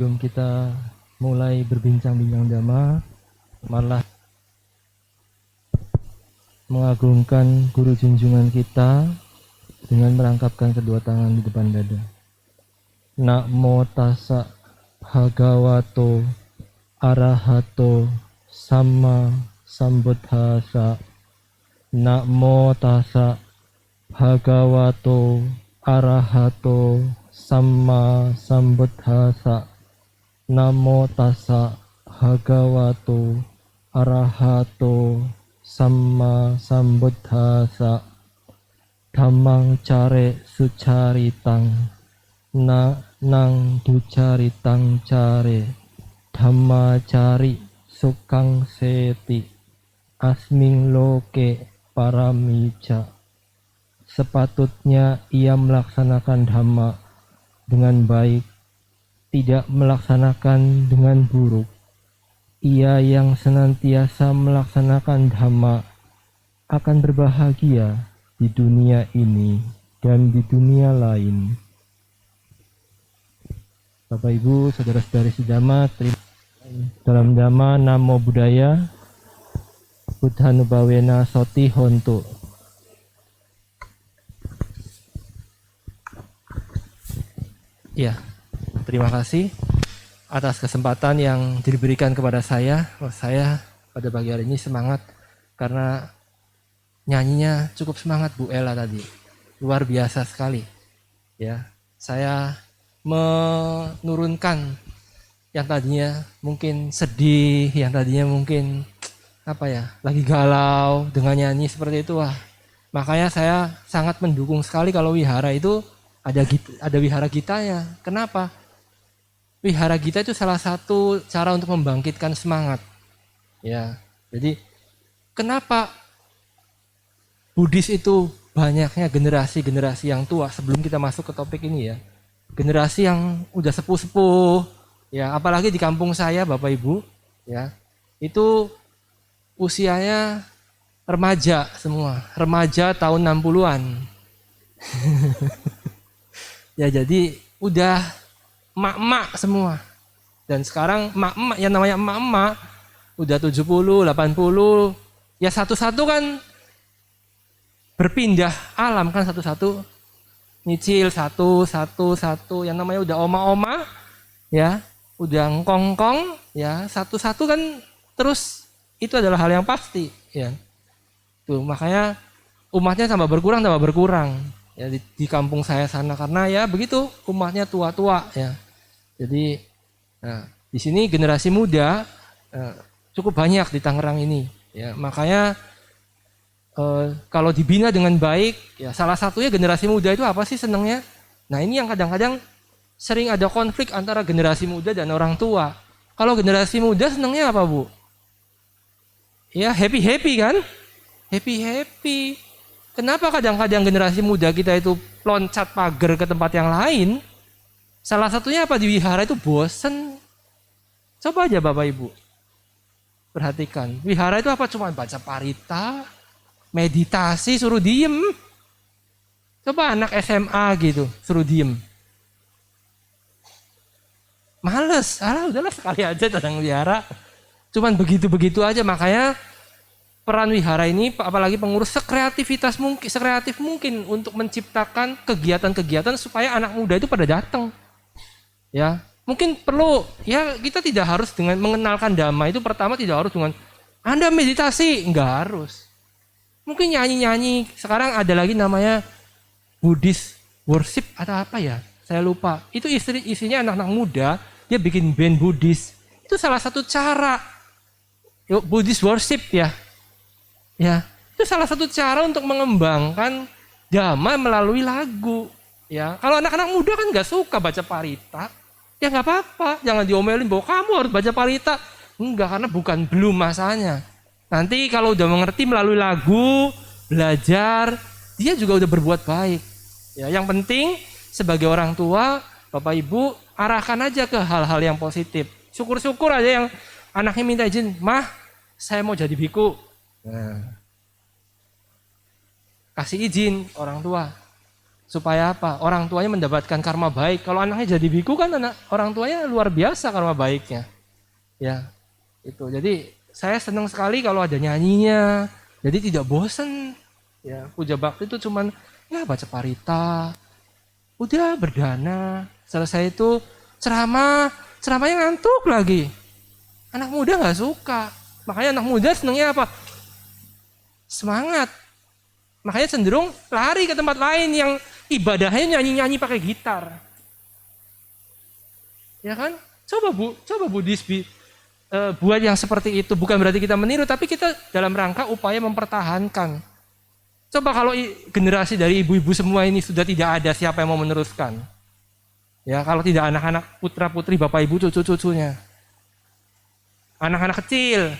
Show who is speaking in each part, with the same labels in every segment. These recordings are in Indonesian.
Speaker 1: Sebelum kita mulai berbincang-bincang dhamma, malah mengagungkan guru junjungan kita dengan merangkapkan kedua tangan di depan dada. Namo tassa bhagavato arahato samma sambuddhassa. Namo tassa bhagavato arahato samma sambuddhassa. Namo tassa bhagavato arahato samma sambuddhassa. Dhammang care sucaritang nang ducaritang care dhamma cari sukang seti asming loke paramija. Sepatutnya ia melaksanakan dhamma dengan baik, tidak melaksanakan dengan buruk. Ia yang senantiasa melaksanakan dhamma akan berbahagia di dunia ini dan di dunia lain. Bapak Ibu, saudara-saudari sedhamma, dalam dhamma Namo Buddhaya Buddhanubhawena Soti Hontu. Ya, terima kasih atas kesempatan yang diberikan kepada saya. Saya pada pagi hari ini semangat karena nyanyinya cukup semangat Bu Ella tadi. Luar biasa sekali. Ya, saya menurunkan yang tadinya mungkin sedih, yang tadinya mungkin lagi galau dengan nyanyi seperti itu. Wah, makanya saya sangat mendukung sekali kalau wihara itu ada wihara gitanya. Kenapa? Wihara gita itu salah satu cara untuk membangkitkan semangat. Ya, jadi kenapa Buddhis itu banyaknya generasi-generasi yang tua sebelum kita masuk ke topik ini ya. Generasi yang udah sepuh-sepuh, ya apalagi di kampung saya Bapak Ibu, ya itu usianya remaja semua, remaja tahun 60-an. Ya jadi udah emak-emak semua. Dan sekarang emak-emak yang namanya emak-emak udah 70, 80, ya satu-satu kan berpindah alam kan satu-satu. Nyicil satu, yang namanya udah oma-oma, ya udah ngkong-kong, ya satu-satu kan terus itu adalah hal yang pasti, ya. Tuh makanya umatnya tambah berkurang. Ya di kampung saya sana karena ya begitu umatnya tua-tua, ya. Jadi di sini generasi muda cukup banyak di Tangerang ini, ya. Makanya kalau dibina dengan baik, ya salah satunya generasi muda itu apa sih senangnya? Nah ini yang kadang-kadang sering ada konflik antara generasi muda dan orang tua. Kalau generasi muda senangnya apa Bu? Ya happy kan? Happy. Kenapa kadang-kadang generasi muda kita itu loncat pagar ke tempat yang lain? Salah satunya apa di wihara itu bosen. Coba aja Bapak Ibu perhatikan. Wihara itu apa? Cuma baca parita, meditasi, suruh diem. Coba anak SMA gitu, suruh diem. Males, udahlah sekali aja datang wihara. Cuman begitu-begitu aja, makanya peran wihara ini, apalagi pengurus, sekreatif mungkin untuk menciptakan kegiatan-kegiatan supaya anak muda itu pada datang. Ya, mungkin perlu, ya kita tidak harus dengan mengenalkan dhamma itu pertama tidak harus dengan Anda meditasi, enggak harus. Mungkin nyanyi-nyanyi, sekarang ada lagi namanya Buddhist worship atau apa ya, saya lupa. Itu isinya anak-anak muda, dia bikin band Buddhis. Itu salah satu cara, Buddhist worship ya. Ya, itu salah satu cara untuk mengembangkan dhamma melalui lagu. Ya, kalau anak-anak muda kan nggak suka baca parita, ya nggak apa-apa, jangan diomelin bahwa kamu harus baca parita. Enggak, karena belum masanya. Nanti kalau udah mengerti melalui lagu, belajar, dia juga udah berbuat baik. Ya, yang penting sebagai orang tua, Bapak Ibu, arahkan aja ke hal-hal yang positif. Syukur-syukur aja yang anaknya minta izin, "Mah, saya mau jadi biku." Nah, kasih izin orang tua. Supaya apa? Orang tuanya mendapatkan karma baik. Kalau anaknya jadi biku kan orang tuanya luar biasa karma baiknya. Ya, itu. Jadi saya senang sekali kalau ada nyanyinya. Jadi tidak bosan. Ya, puja bakti itu cuman ya baca parita. Udah berdana. Selesai itu ceramahnya ngantuk lagi. Anak muda nggak suka. Makanya anak muda senangnya apa? Semangat. Makanya cenderung lari ke tempat lain yang ibadahnya nyanyi-nyanyi pakai gitar. Ya kan? Coba Buddhis buat yang seperti itu. Bukan berarti kita meniru, tapi kita dalam rangka upaya mempertahankan. Coba kalau generasi dari ibu-ibu semua ini sudah tidak ada, siapa yang mau meneruskan? Ya, kalau tidak anak-anak putra-putri, bapak ibu, cucu-cucunya. Anak-anak kecil,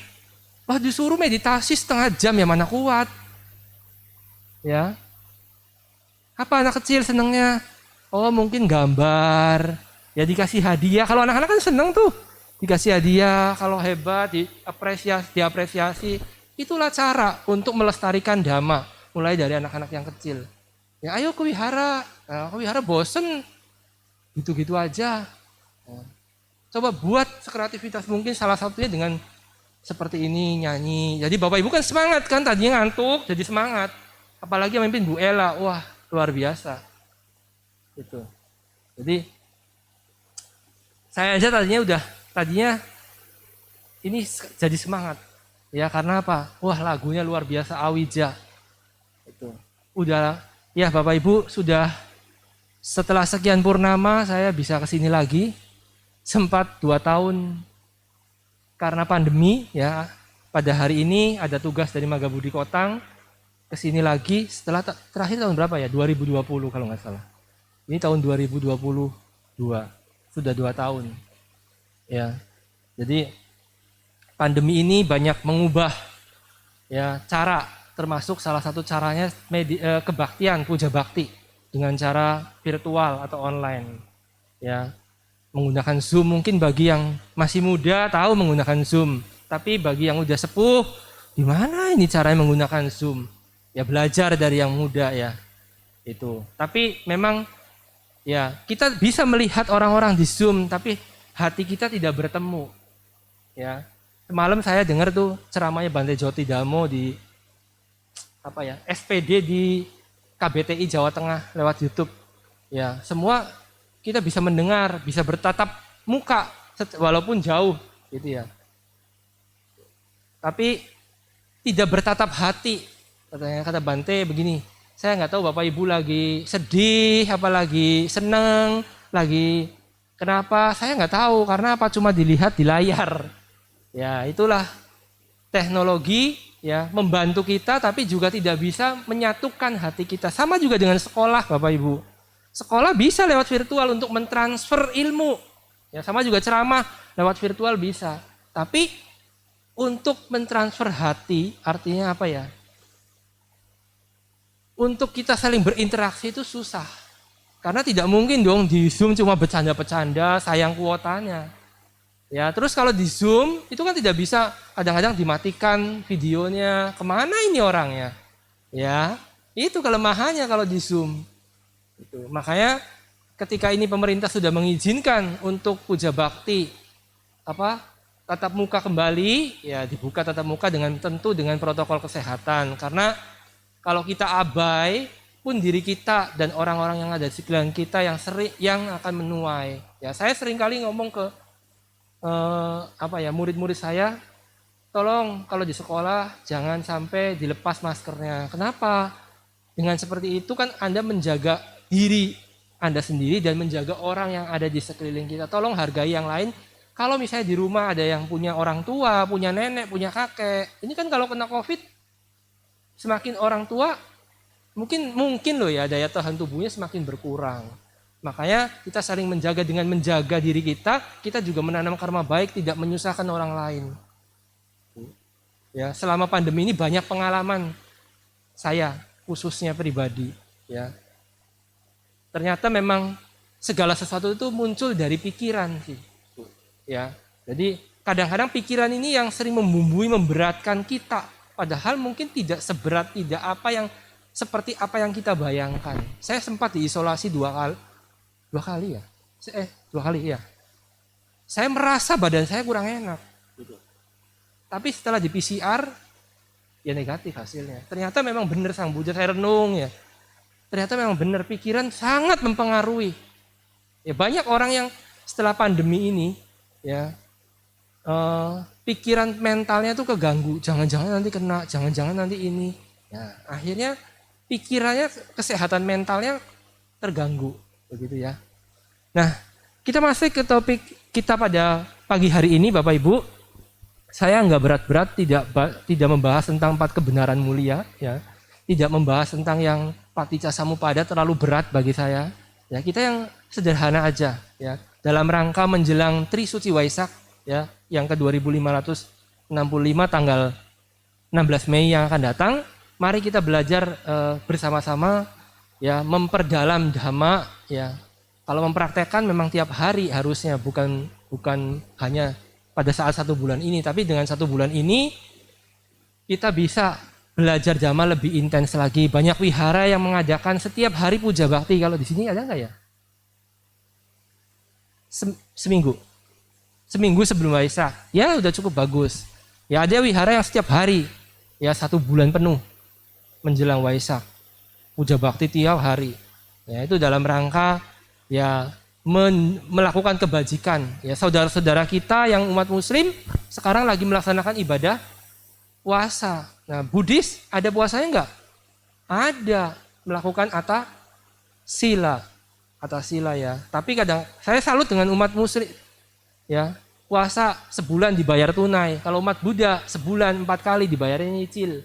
Speaker 1: wah disuruh meditasi setengah jam ya mana kuat. Ya, apa anak kecil senengnya? Oh mungkin gambar, ya dikasih hadiah. Kalau anak-anak kan seneng tuh, dikasih hadiah. Kalau hebat, diapresiasi. Itulah cara untuk melestarikan dhamma, mulai dari anak-anak yang kecil. Ya ayo ke wihara, nah, ke wihara bosen, gitu-gitu aja. Nah, coba buat sekreativitas mungkin, salah satunya dengan seperti ini, nyanyi. Jadi bapak ibu kan semangat kan, tadinya ngantuk jadi semangat. Apalagi yang memimpin Bu Ella, wah luar biasa. Gitu. Jadi saya aja tadinya ini jadi semangat. Ya karena apa? Wah lagunya luar biasa, Awija. Itu. Udah ya Bapak Ibu, sudah setelah sekian purnama saya bisa kesini lagi. Sempat 2 tahun karena pandemi ya. Pada hari ini ada tugas dari Magabudi Kotang. Kesini lagi setelah terakhir tahun berapa ya? 2020 kalau nggak salah. Ini tahun 2022. Sudah 2 tahun. Ya. Jadi pandemi ini banyak mengubah ya cara, termasuk salah satu caranya kebaktian, puja bakti dengan cara virtual atau online. Ya. Menggunakan Zoom, mungkin bagi yang masih muda tahu menggunakan Zoom, tapi bagi yang udah sepuh, gimana ini caranya menggunakan Zoom? Ya belajar dari yang muda ya. Itu. Tapi memang ya kita bisa melihat orang-orang di Zoom, tapi hati kita tidak bertemu. Ya. Semalam saya dengar tuh ceramahnya Bante Joti Damo di SPD di KBTI Jawa Tengah lewat YouTube. Ya, semua kita bisa mendengar, bisa bertatap muka walaupun jauh gitu ya. Tapi tidak bertatap hati. Kata Bante begini, saya nggak tahu Bapak Ibu lagi sedih, apalagi seneng, lagi kenapa, saya nggak tahu, karena apa, cuma dilihat di layar. Ya itulah teknologi ya membantu kita, tapi juga tidak bisa menyatukan hati kita. Sama juga dengan sekolah Bapak Ibu. Sekolah bisa lewat virtual untuk mentransfer ilmu. Ya sama juga ceramah lewat virtual bisa. Tapi untuk mentransfer hati artinya apa ya? Untuk kita saling berinteraksi itu susah. Karena tidak mungkin dong di Zoom cuma bercanda-bercanda, sayang kuotanya. Ya, terus kalau di Zoom itu kan tidak bisa, kadang-kadang dimatikan videonya. Kemana ini orangnya? Ya, itu kelemahannya kalau di Zoom. Itu. Makanya ketika ini pemerintah sudah mengizinkan untuk puja bakti tatap muka kembali, ya dibuka tatap muka dengan tentu dengan protokol kesehatan. Karena kalau kita abai pun diri kita dan orang-orang yang ada di sekeliling kita yang akan menuai. Ya, saya sering kali ngomong ke murid-murid saya, tolong kalau di sekolah jangan sampai dilepas maskernya. Kenapa? Dengan seperti itu kan Anda menjaga diri Anda sendiri dan menjaga orang yang ada di sekeliling kita. Tolong hargai yang lain. Kalau misalnya di rumah ada yang punya orang tua, punya nenek, punya kakek, ini kan kalau kena COVID, semakin orang tua mungkin loh ya daya tahan tubuhnya semakin berkurang. Makanya kita saling menjaga, dengan menjaga diri kita juga menanam karma baik, tidak menyusahkan orang lain. Ya, selama pandemi ini banyak pengalaman saya khususnya pribadi. Ya, ternyata memang segala sesuatu itu muncul dari pikiran sih. Ya, jadi kadang-kadang pikiran ini yang sering membumbui, memberatkan kita. Padahal mungkin tidak seberat, tidak apa yang seperti apa yang kita bayangkan. Saya sempat diisolasi dua kali ya. 2 kali ya. Saya merasa badan saya kurang enak. Gitu. Tapi setelah di PCR, ya negatif hasilnya. Ternyata memang benar Sang Buddha, saya renung ya. Ternyata memang benar, pikiran sangat mempengaruhi. Ya banyak orang yang setelah pandemi ini, ya pikiran mentalnya tuh keganggu. Jangan-jangan nanti kena, jangan-jangan nanti ini. Ya, akhirnya pikirannya, kesehatan mentalnya terganggu, begitu ya. Nah, kita masuk ke topik kita pada pagi hari ini, Bapak Ibu. Saya nggak berat-berat, tidak membahas tentang 4 kebenaran mulia, ya. Tidak membahas tentang yang Paticca Samuppada, terlalu berat bagi saya. Ya, kita yang sederhana aja, ya. Dalam rangka menjelang Trisuci Waisak, ya, yang ke 2565 tanggal 16 Mei yang akan datang, mari kita belajar bersama-sama, ya, memperdalam Dhamma, ya. Kalau mempraktekkan memang tiap hari harusnya, bukan hanya pada saat 1 bulan ini, tapi dengan 1 bulan ini kita bisa belajar Dhamma lebih intens lagi. Banyak wihara yang mengadakan setiap hari puja bakti. Kalau di sini ada nggak ya? Seminggu sebelum Waisak. Ya udah cukup bagus. Ya ada wihara yang setiap hari, ya 1 bulan penuh menjelang Waisak, puja bakti tiap hari. Ya itu dalam rangka ya melakukan kebajikan. Ya saudara-saudara kita yang umat Muslim sekarang lagi melaksanakan ibadah puasa. Nah, Buddhis ada puasanya enggak? Ada, melakukan Atta Sila ya. Tapi kadang saya salut dengan umat Muslim. Ya, puasa sebulan dibayar tunai. Kalau umat Buddha sebulan 4 kali dibayarnya nyicil.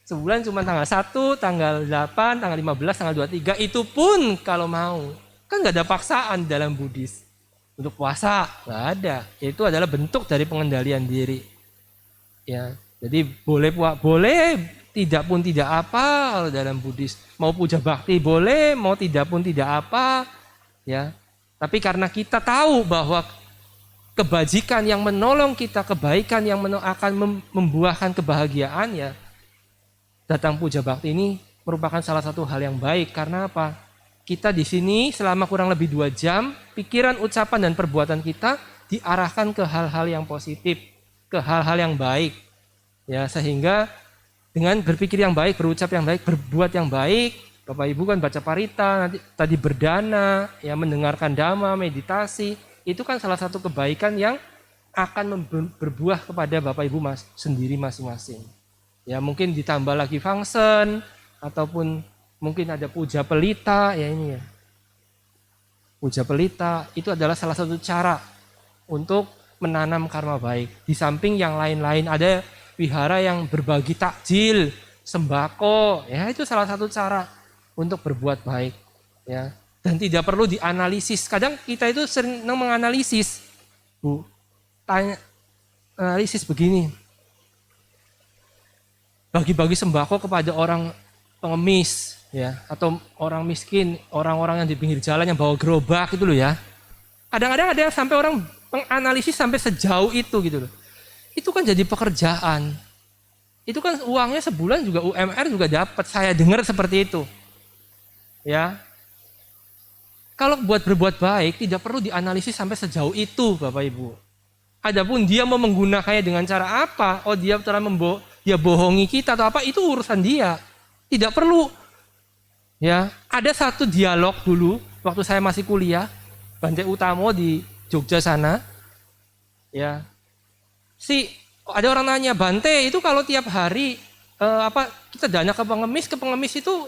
Speaker 1: Sebulan cuma tanggal 1, tanggal 8, tanggal 15, tanggal 23. Itu pun kalau mau. Kan nggak ada paksaan dalam Buddhis. Untuk puasa, nggak ada. Itu adalah bentuk dari pengendalian diri. Ya, jadi boleh, tidak pun tidak apa kalau dalam Buddhis. Mau puja bakti boleh, mau tidak pun tidak apa. Ya, tapi karena kita tahu bahwa kebajikan yang menolong kita, kebaikan yang akan membuahkan kebahagiaan, ya, datang puja bakti ini merupakan salah satu hal yang baik. Karena apa? Kita di sini selama kurang lebih 2 jam, pikiran, ucapan, dan perbuatan kita diarahkan ke hal-hal yang positif, ke hal-hal yang baik. Ya, sehingga dengan berpikir yang baik, berucap yang baik, berbuat yang baik, Bapak Ibu kan baca parita, nanti tadi berdana, ya mendengarkan dhamma, meditasi, itu kan salah satu kebaikan yang akan berbuah kepada Bapak Ibu sendiri masing-masing. Ya mungkin ditambah lagi function, ataupun mungkin ada puja pelita, ya ini ya. Puja pelita itu adalah salah satu cara untuk menanam karma baik. Di samping yang lain-lain, ada wihara yang berbagi takjil, sembako, ya itu salah satu cara untuk berbuat baik. Ya. Dan tidak perlu dianalisis. Kadang kita itu sering menganalisis. Bu, analisis begini. Bagi-bagi sembako kepada orang pengemis, ya, atau orang miskin, orang-orang yang di pinggir jalan yang bawa gerobak itu loh ya. Kadang-kadang ada yang sampai orang menganalisis sampai sejauh itu gitu loh. Itu kan jadi pekerjaan. Itu kan uangnya sebulan juga UMR juga dapat. Saya dengar seperti itu. Ya. Kalau berbuat baik tidak perlu dianalisis sampai sejauh itu, Bapak Ibu. Adapun dia mau menggunakannya dengan cara apa? Oh, dia telah dia bohongi kita atau apa, itu urusan dia. Tidak perlu. Ya, ada satu dialog dulu waktu saya masih kuliah, Bante Utamo di Jogja sana. Ya. Ada orang nanya, Bante itu kalau tiap hari kita dana ke pengemis itu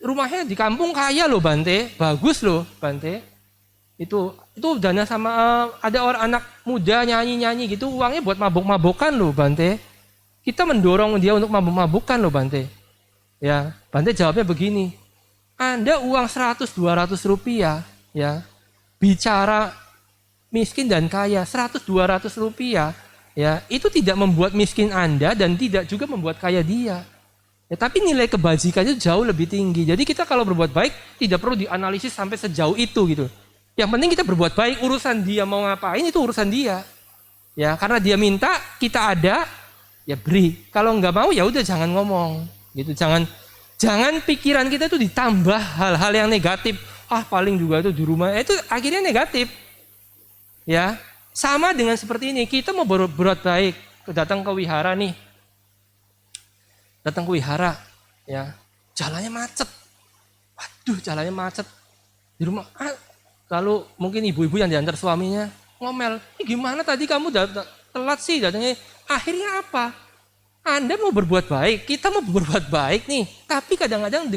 Speaker 1: rumahnya di kampung kaya loh Bante, bagus loh Bante. Itu dana sama ada orang anak muda nyanyi-nyanyi gitu, uangnya buat mabuk-mabukan loh Bante. Kita mendorong dia untuk mabuk-mabukan loh Bante. Ya, Bante jawabnya begini. Anda uang 100-200 rupiah, ya, bicara miskin dan kaya 100-200 rupiah, ya, itu tidak membuat miskin Anda dan tidak juga membuat kaya dia. Ya, tapi nilai kebajikannya jauh lebih tinggi. Jadi kita kalau berbuat baik tidak perlu dianalisis sampai sejauh itu gitu. Yang penting kita berbuat baik, urusan dia mau ngapain itu urusan dia. Ya, karena dia minta, kita ada, ya beri. Kalau nggak mau ya udah jangan ngomong gitu. Jangan pikiran kita itu ditambah hal-hal yang negatif. Paling juga itu di rumah itu akhirnya negatif. Ya, sama dengan seperti ini. Kita mau berbuat baik, datang ke wihara nih. Datang ke wihara, ya. Jalannya macet. Waduh, jalannya macet. Di rumah lalu mungkin ibu-ibu yang diantar suaminya ngomel, gimana tadi kamu telat sih datangnya. Akhirnya apa? Anda mau berbuat baik, kita mau berbuat baik nih, tapi kadang-kadang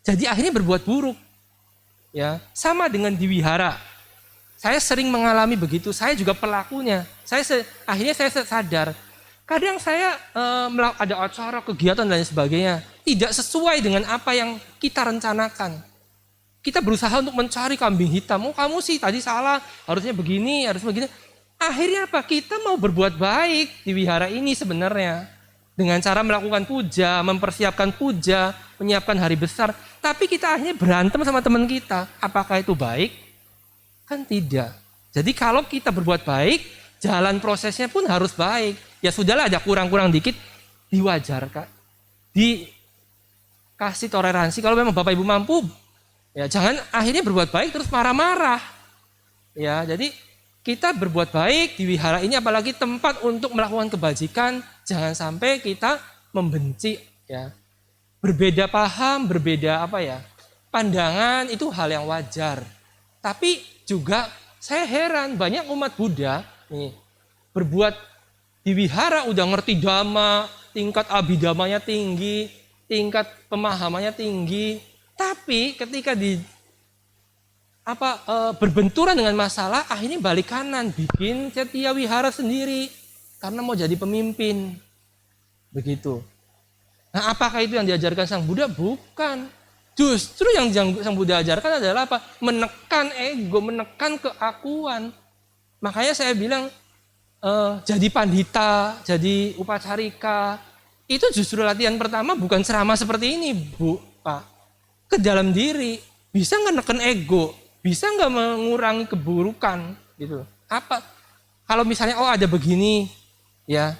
Speaker 1: jadi akhirnya berbuat buruk. Ya, sama dengan di wihara. Saya sering mengalami begitu, saya juga pelakunya. Akhirnya saya sadar, kadang saya ada acara, kegiatan dan sebagainya, tidak sesuai dengan apa yang kita rencanakan. Kita berusaha untuk mencari kambing hitam. Kamu sih tadi salah, harusnya begini, harus begini. Akhirnya apa? Kita mau berbuat baik di wihara ini sebenarnya. Dengan cara melakukan puja, mempersiapkan puja, menyiapkan hari besar. Tapi kita akhirnya berantem sama teman kita. Apakah itu baik? Kan tidak. Jadi kalau kita berbuat baik, jalan prosesnya pun harus baik. Ya sudahlah, ada kurang-kurang dikit, diwajarkan. Dikasih toleransi. Kalau memang Bapak Ibu mampu, ya jangan akhirnya berbuat baik terus marah-marah. Ya, jadi kita berbuat baik di wihara ini, apalagi tempat untuk melakukan kebajikan, jangan sampai kita membenci. Ya, berbeda paham, berbeda pandangan itu hal yang wajar. Tapi juga saya heran banyak umat Buddha nih berbuat di wihara udah ngerti dhamma, tingkat abhidhamanya tinggi, tingkat pemahamannya tinggi, tapi ketika berbenturan dengan masalah akhirnya balik kanan, bikin setia wihara sendiri karena mau jadi pemimpin. Begitu. Nah, apakah itu yang diajarkan Sang Buddha? Bukan. Justru yang Sang Buddha ajarkan adalah apa? Menekan ego, menekan keakuan. Makanya saya bilang jadi pandita, jadi upacarika, itu justru latihan pertama bukan ceramah seperti ini, Bu, Pak. Ke dalam diri, bisa nggak neken ego, bisa nggak mengurangi keburukan, gitu. Apa? Kalau misalnya ada begini, ya,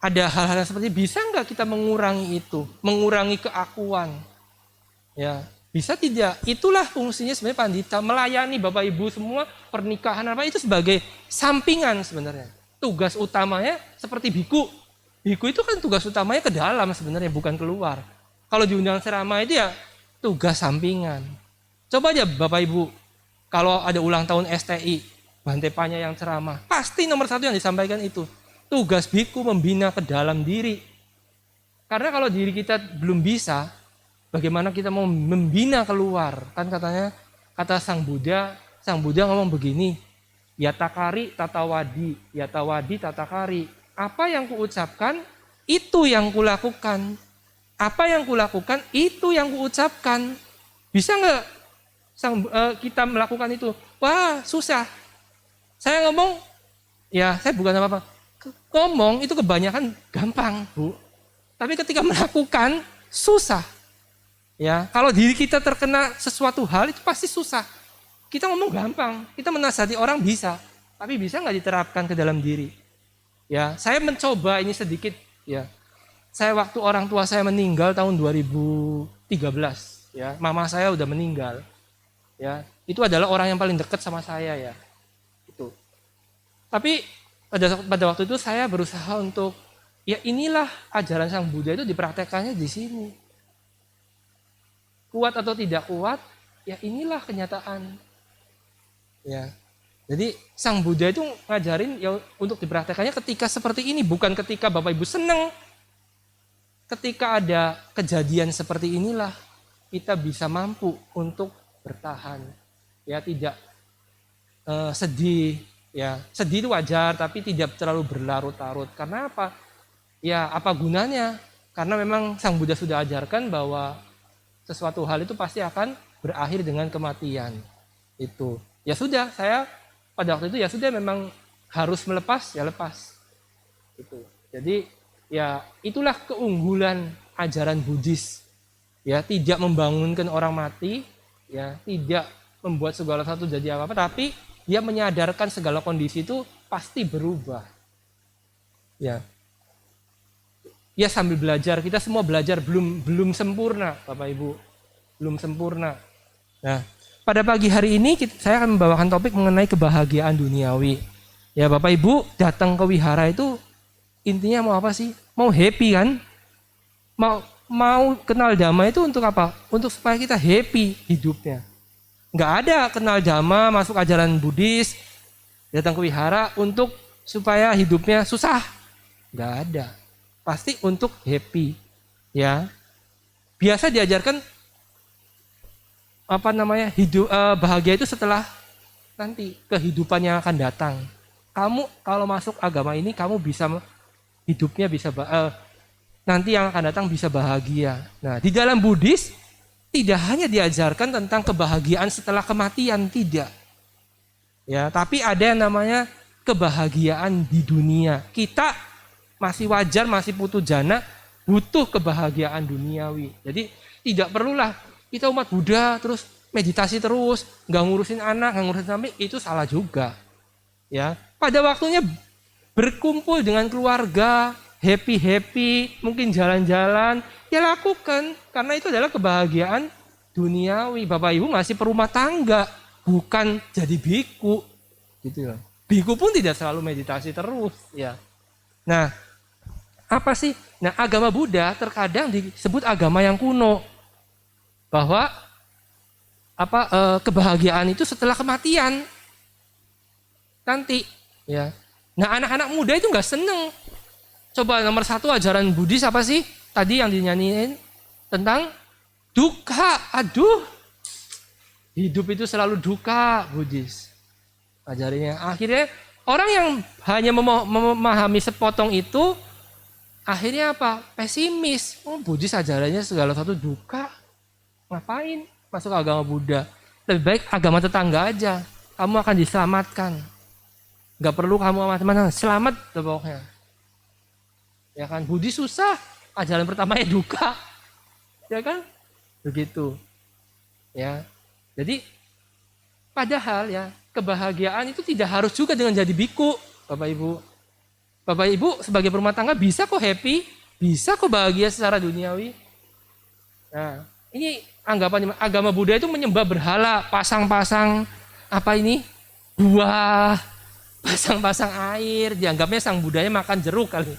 Speaker 1: ada hal-hal seperti bisa nggak kita mengurangi itu, mengurangi keakuan. Ya, bisa tidak? Itulah fungsinya sebenarnya pandita, melayani Bapak Ibu semua pernikahan itu sebagai sampingan sebenarnya. Tugas utamanya seperti biku. Biku itu kan tugas utamanya ke dalam sebenarnya, bukan keluar. Kalau diundang ceramah itu ya tugas sampingan. Coba aja Bapak Ibu, kalau ada ulang tahun STI, Bante Panya yang ceramah, pasti nomor satu yang disampaikan itu. Tugas biku membina ke dalam diri. Karena kalau diri kita belum bisa, bagaimana kita mau membina keluar? Kan kata Sang Buddha ngomong begini, yatakari tatawadi, yatawadi tatakari. Apa yang kuucapkan, itu yang kulakukan. Apa yang kulakukan, itu yang kuucapkan. Bisa nggak kita melakukan itu? Wah, susah. Saya ngomong, ya saya bukan apa-apa. Ngomong itu kebanyakan gampang, Bu. Tapi ketika melakukan, susah. Ya, kalau diri kita terkena sesuatu hal itu pasti susah. Kita ngomong gampang, kita menasihati orang bisa, tapi bisa nggak diterapkan ke dalam diri? Ya, saya mencoba ini sedikit. Ya, saya waktu orang tua saya meninggal tahun 2013. Ya, mama saya udah meninggal. Ya, itu adalah orang yang paling dekat sama saya ya. Itu. Tapi pada waktu itu saya berusaha untuk ya inilah ajaran Sang Buddha itu dipraktekannya di sini. Kuat atau tidak kuat, ya inilah kenyataan. Ya. Jadi Sang Buddha itu ngajarin ya untuk dipraktekannya ketika seperti ini, bukan ketika Bapak Ibu senang. Ketika ada kejadian seperti inilah kita bisa mampu untuk bertahan. Ya, tidak sedih, ya. Sedih itu wajar tapi tidak terlalu berlarut-larut. Karena apa? Ya, apa gunanya? Karena memang Sang Buddha sudah ajarkan bahwa sesuatu hal itu pasti akan berakhir dengan kematian. Itu. Ya sudah, saya pada waktu itu ya sudah memang harus melepas, ya lepas. Itu. Jadi ya itulah keunggulan ajaran Buddhis. Ya, tidak membangunkan orang mati, ya, tidak membuat segala sesuatu jadi apa-apa, tapi dia menyadarkan segala kondisi itu pasti berubah. Ya. Ya sambil belajar, kita semua belajar belum sempurna, Bapak Ibu. Belum sempurna. Nah, pada pagi hari ini saya akan membawakan topik mengenai kebahagiaan duniawi. Ya Bapak Ibu, datang ke wihara itu intinya mau apa sih? Mau happy kan? Mau kenal Dhamma itu untuk apa? Untuk supaya kita happy hidupnya. Nggak ada kenal Dhamma, masuk ajaran Buddhis, datang ke wihara untuk supaya hidupnya susah. Nggak ada. Pasti untuk happy. Ya. Biasa diajarkan bahagia itu setelah nanti kehidupan yang akan datang. Kamu kalau masuk agama ini kamu bisa hidupnya bisa nanti yang akan datang bisa bahagia. Nah, di dalam Buddhis tidak hanya diajarkan tentang kebahagiaan setelah kematian, tidak. Ya, tapi ada yang namanya kebahagiaan di dunia. Kita masih wajar, masih putu jana, butuh kebahagiaan duniawi. Jadi tidak perlulah kita umat Buddha terus meditasi terus, nggak ngurusin anak, nggak ngurusin suami, itu salah juga. Ya, pada waktunya berkumpul dengan keluarga, happy, mungkin jalan-jalan, ya lakukan. Karena itu adalah kebahagiaan duniawi. Bapak Ibu masih perumah tangga, bukan jadi biku. Gitu loh. Biku pun tidak selalu meditasi terus. Ya. Nah, apa sih? Nah, agama Buddha terkadang disebut agama yang kuno. Bahwa kebahagiaan itu setelah kematian. Nanti. Ya. Nah, anak-anak muda itu nggak seneng. Coba nomor 1 ajaran Buddhis apa sih? Tadi yang dinyanyiin tentang duka. Aduh, hidup itu selalu duka Buddhis. Ajarannya. Akhirnya orang yang hanya memahami sepotong itu, akhirnya apa? Pesimis. Oh, Buddhis ajarannya segala satu duka. Ngapain masuk agama Buddha? Lebih baik agama tetangga aja. Kamu akan diselamatkan. Gak perlu kamu macam-macam, selamat pokoknya. Ya kan, Buddhis susah. Ajaran pertamanya duka. Ya kan? Begitu. Ya. Jadi padahal ya, kebahagiaan itu tidak harus juga dengan jadi biku, Bapak Ibu. Bapak Ibu sebagai berumah tangga bisa kok happy, bisa kok bahagia secara duniawi. Nah, ini anggapan agama Buddha itu menyembah berhala, pasang-pasang buah, pasang-pasang air, dianggapnya sang Buddhanya makan jeruk kali.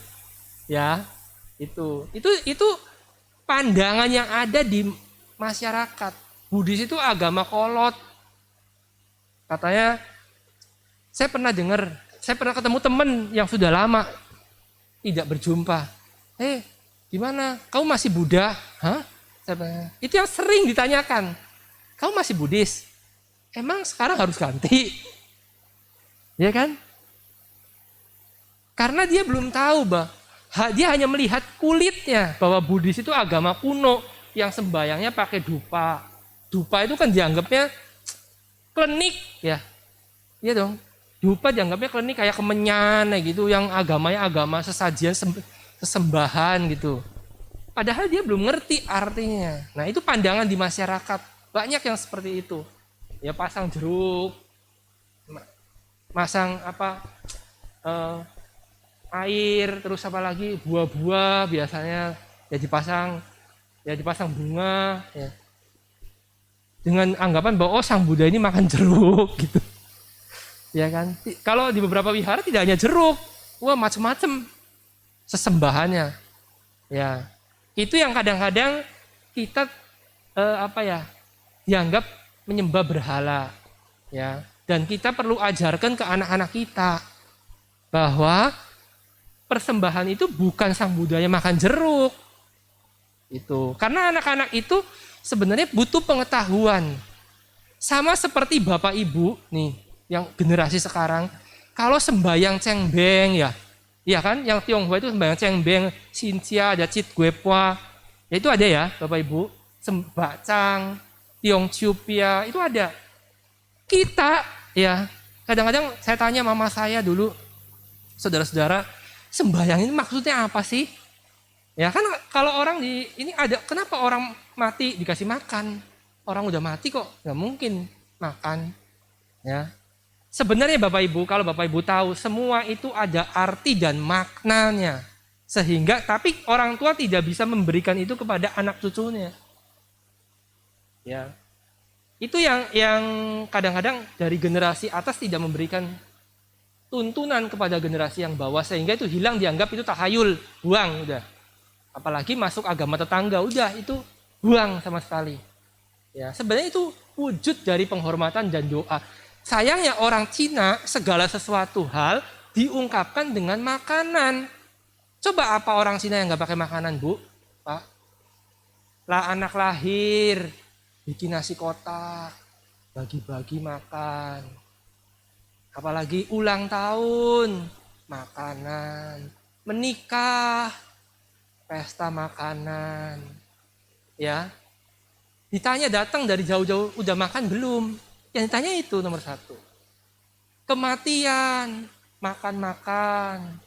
Speaker 1: Ya, itu pandangan yang ada di masyarakat. Buddhis itu agama kolot. Katanya, saya pernah ketemu teman yang sudah lama tidak berjumpa. Gimana? Kamu masih Buddha? Hah? Itu yang sering ditanyakan. Kamu masih Buddhis? Emang sekarang harus ganti? Ya kan? Karena dia belum tahu, dia hanya melihat kulitnya bahwa Buddhis itu agama kuno yang sembayangnya pakai dupa. Dupa itu kan dianggapnya klenik, ya. Iya dong. Dupa dianggapnya klenik kayak kemenyan gitu, yang agamanya agama sesajian sesembahan gitu. Padahal dia belum ngerti artinya. Nah, itu pandangan di masyarakat. Banyak yang seperti itu. Ya pasang jeruk, masang air, terus apa lagi buah-buah biasanya ya dipasang bunga ya. Dengan anggapan bahwa sang Buddha ini makan jeruk gitu. Ya kan? Kalau di beberapa wihara tidak hanya jeruk, macam-macam sesembahannya. Ya. Itu yang kadang-kadang kita dianggap menyembah berhala. Ya. Dan kita perlu ajarkan ke anak-anak kita bahwa persembahan itu bukan sang Buddhanya makan jeruk. Itu. Karena anak-anak itu sebenarnya butuh pengetahuan. Sama seperti Bapak Ibu nih, yang generasi sekarang, kalau sembahyang cengbeng ya kan, yang Tionghoa itu sembahyang cengbeng, Xinjia, ada Cit Guepwa, ya itu ada ya Bapak Ibu, Sembacang, Tiong Ciupia, itu ada. Kita ya, kadang-kadang saya tanya mama saya dulu, saudara-saudara, sembahyang ini maksudnya apa sih? Ya kan kalau orang ini ada, kenapa orang mati dikasih makan? Orang udah mati kok nggak mungkin makan. Ya. Sebenarnya Bapak Ibu, kalau Bapak Ibu tahu, semua itu ada arti dan maknanya. Sehingga tapi orang tua tidak bisa memberikan itu kepada anak cucunya. Ya. Itu yang kadang-kadang dari generasi atas tidak memberikan tuntunan kepada generasi yang bawah, sehingga itu hilang, dianggap itu tahayul, buang udah. Apalagi masuk agama tetangga, udah itu buang sama sekali. Ya, sebenarnya itu wujud dari penghormatan dan doa. Sayangnya orang Cina segala sesuatu hal diungkapkan dengan makanan. Coba apa orang Cina yang nggak pakai makanan, Bu? Pak? Lah anak lahir, bikin nasi kotak, bagi-bagi makan. Apalagi ulang tahun, makanan. Menikah, pesta makanan. Ya. Ditanya datang dari jauh-jauh, udah makan belum? Yang ditanya itu nomor 1. Kematian, makan-makan.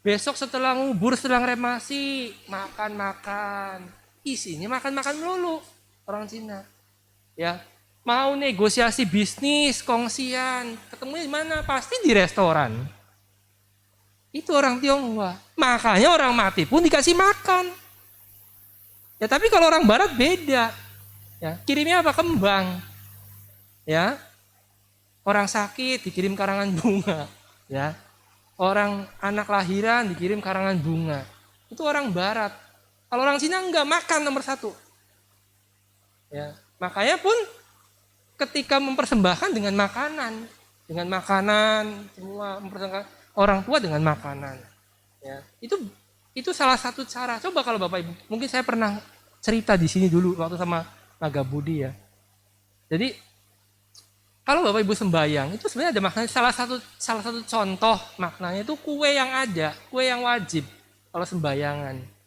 Speaker 1: Besok setelah ngubur, setelah remasi, makan-makan. Isinya makan-makan melulu orang Cina. Ya, mau negosiasi bisnis, kongsian, ketemunya di mana? Pasti di restoran. Itu orang Tionghoa. Makanya orang mati pun dikasih makan. Ya, tapi kalau orang Barat beda. Ya, kirimnya apa? Kembang. Ya, orang sakit dikirim karangan bunga. Ya, orang anak lahiran dikirim karangan bunga. Itu orang Barat. Kalau orang Cina enggak, makan nomor 1. Ya, makanya pun ketika mempersembahkan dengan makanan semua mempersembahkan orang tua dengan makanan. Ya, itu salah satu cara. Coba kalau Bapak Ibu, mungkin saya pernah cerita di sini dulu waktu sama Naga Budi ya. Jadi kalau Bapak Ibu sembahyang itu sebenarnya ada maknanya. Salah satu contoh maknanya itu kue yang wajib kalau sembahyangan.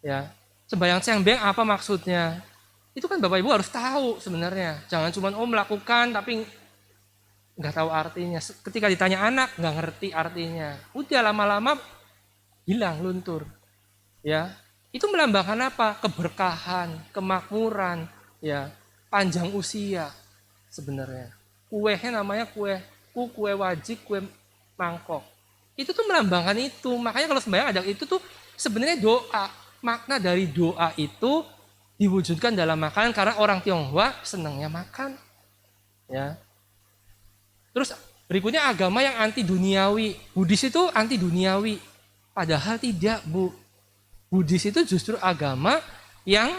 Speaker 1: Ya, sembahyang Cengbeng apa maksudnya? Itu kan Bapak Ibu harus tahu sebenarnya. Jangan cuma melakukan tapi nggak tahu artinya. Ketika ditanya anak nggak ngerti artinya. Udah lama-lama hilang, luntur. Ya, itu melambangkan apa? Keberkahan, kemakmuran, ya, panjang usia sebenarnya. Kuenya namanya kue wajib, kue mangkok. Itu tuh melambangkan itu. Makanya kalau sembahyang ada itu tuh sebenarnya doa. Makna dari doa itu diwujudkan dalam makanan karena orang Tionghoa senangnya makan. Ya. Terus berikutnya agama yang anti duniawi. Buddhis itu anti duniawi. Padahal tidak, Bu. Buddhis itu justru agama yang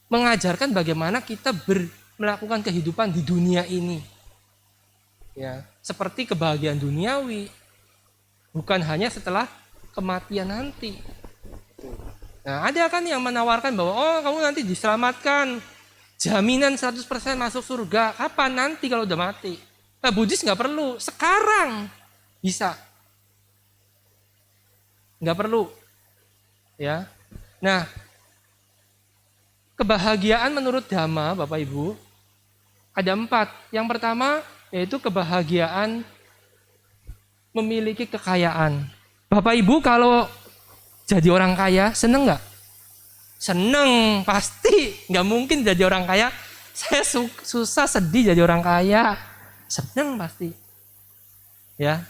Speaker 1: mengajarkan bagaimana kita melakukan kehidupan di dunia ini. Ya, seperti kebahagiaan duniawi. Bukan hanya setelah kematian nanti. Nah, ada kan yang menawarkan bahwa kamu nanti diselamatkan, jaminan 100% masuk surga. Kapan? Nanti kalau udah mati. Nah, Buddhis nggak perlu, sekarang bisa. Nggak perlu. Ya. Nah, kebahagiaan menurut Dhamma, Bapak Ibu, ada 4. Yang pertama yaitu kebahagiaan memiliki kekayaan. Bapak Ibu kalau jadi orang kaya, seneng nggak? Seneng, pasti. Nggak mungkin jadi orang kaya. Saya susah, sedih jadi orang kaya. Seneng pasti. Ya,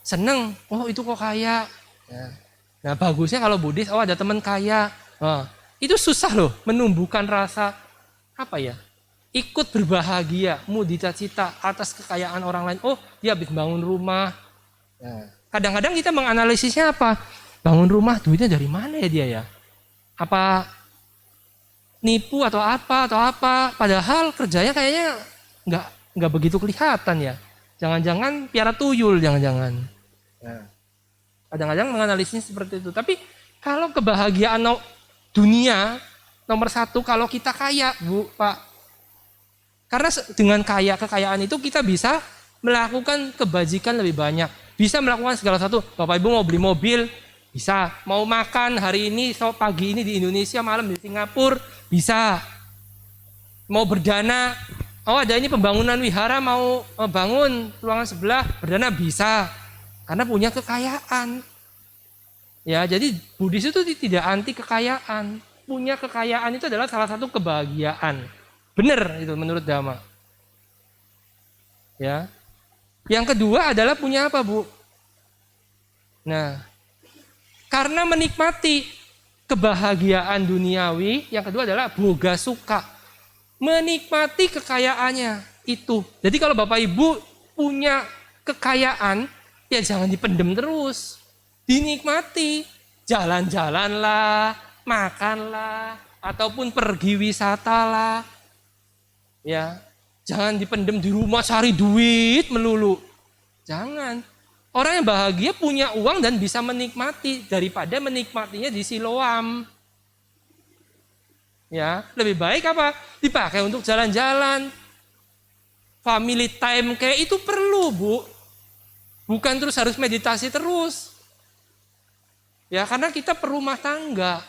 Speaker 1: seneng. Oh itu kok kaya. Ya. Nah bagusnya kalau Buddhis, ada teman kaya. Itu susah loh, menumbuhkan rasa apa ya? Ikut berbahagia, mudita-cita atas kekayaan orang lain. Oh dia habis bangun rumah. Nah, kadang-kadang kita menganalisisnya apa? Bangun rumah duitnya dari mana ya dia ya? Apa nipu atau apa? Padahal kerjanya kayaknya nggak begitu kelihatan ya. Jangan-jangan piara tuyul, jangan-jangan. Nah, kadang-kadang menganalisisnya seperti itu. Tapi kalau kebahagiaan dunia nomor 1 kalau kita kaya, Bu, Pak. Karena dengan kekayaan itu kita bisa melakukan kebajikan lebih banyak. Bisa melakukan segala sesuatu. Bapak Ibu mau beli mobil, bisa. Mau makan hari ini, pagi ini di Indonesia, malam di Singapura, bisa. Mau berdana, ada ini pembangunan wihara, mau bangun ruangan sebelah, berdana bisa. Karena punya kekayaan. Ya, jadi Buddhis itu tidak anti kekayaan. Punya kekayaan itu adalah salah satu kebahagiaan. Benar itu menurut Dhamma. Ya. Yang kedua adalah punya apa, Bu? Nah, karena menikmati kebahagiaan duniawi, yang kedua adalah boga suka. Menikmati kekayaannya itu. Jadi kalau Bapak Ibu punya kekayaan, ya jangan dipendem terus. Dinikmati. Jalan-jalanlah, makanlah, ataupun pergi wisata lah. Ya, jangan dipendem di rumah cari duit melulu. Jangan. Orang yang bahagia punya uang dan bisa menikmati daripada menikmatinya di siloam. Ya, lebih baik apa? Dipakai untuk jalan-jalan. Family time kayak itu perlu, Bu. Bukan terus harus meditasi terus. Ya, karena kita perumah tangga.